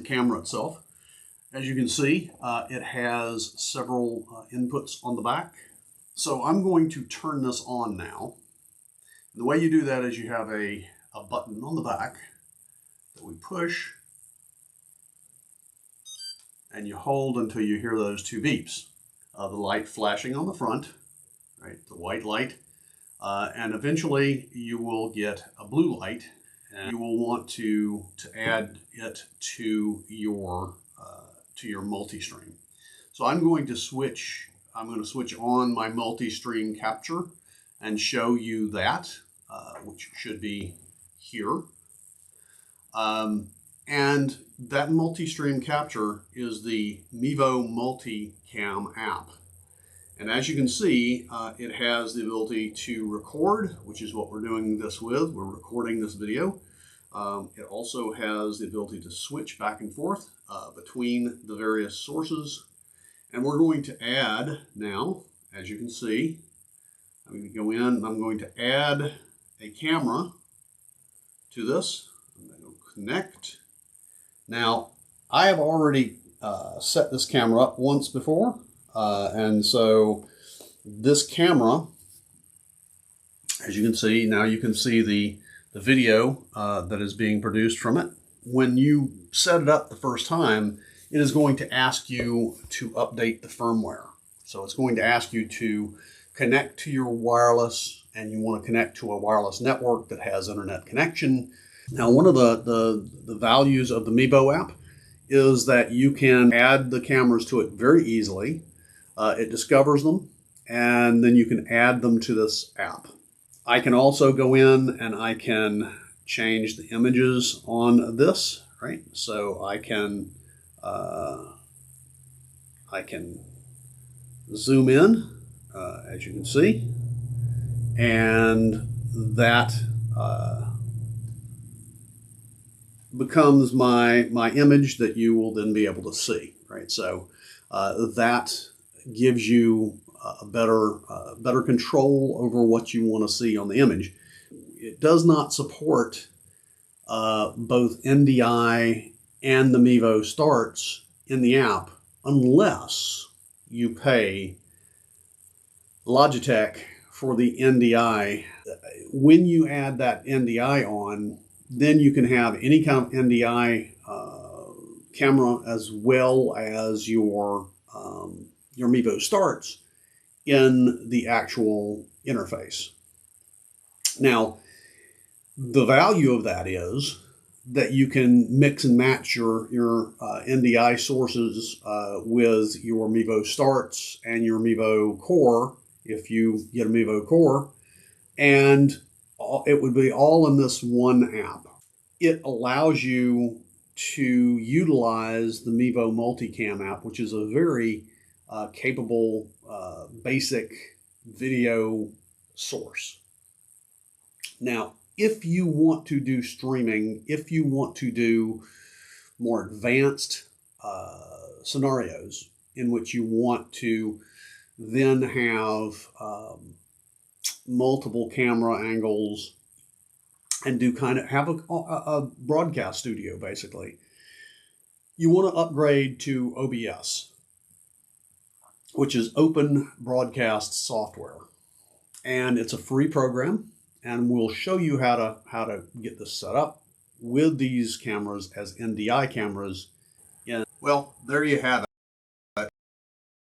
camera itself. As you can see, it has several inputs on the back. So I'm going to turn this on now. The way you do that is you have a button on the back that we push, and you hold until you hear those two beeps. The light flashing on the front, right, the white light, and eventually you will get a blue light, and you will want to add it to your multi-stream. So I'm going to switch on my multi-stream capture and show you that, which should be here. And that multi-stream capture is the Mevo Multicam App. And as you can see, it has the ability to record, which is what we're doing this with. We're recording this video. It also has the ability to switch back and forth between the various sources. And we're going to add now, as you can see, I'm going to go in and I'm going to add a camera to this. I'm going to connect. Now, I have already set this camera up once before, and so this camera, as you can see, now you can see the video that is being produced from it. When you set it up the first time, it is going to ask you to update the firmware. So it's going to ask you to connect to your wireless, and you want to connect to a wireless network that has internet connection. Now, one of the values of the Mevo app is that you can add the cameras to it very easily. It discovers them, and then you can add them to this app. I can also go in and I can change the images on this, right? So I can zoom in, as you can see, and that becomes my image that you will then be able to see, right? So that gives you a better control over what you want to see on the image. It does not support both NDI and the Mevo Starts in the app unless you pay Logitech for the NDI. When you add that NDI on, then you can have any kind of NDI camera as well as your Mevo Starts in the actual interface. Now, the value of that is that you can mix and match your NDI sources with your Mevo Starts and your Mevo Core, if you get a Mevo Core, and it would be all in this one app. It allows you to utilize the Mevo Multicam app, which is a very capable basic video source. Now, if you want to do streaming, if you want to do more advanced scenarios in which you want to then have multiple camera angles and do have a broadcast studio, basically, you want to upgrade to OBS, which is Open Broadcast Software. And it's a free program, and we'll show you how to get this set up with these cameras as NDI cameras. Well, there you have it.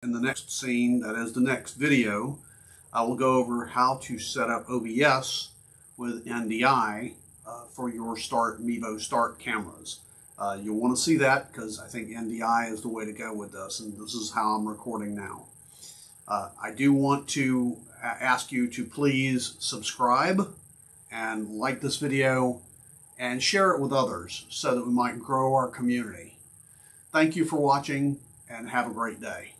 In the next scene, that is the next video, I will go over how to set up OBS with NDI for your Mevo Start cameras. You'll want to see that because I think NDI is the way to go with this, and this is how I'm recording now. I do want to ask you to please subscribe and like this video and share it with others so that we might grow our community. Thank you for watching, and have a great day.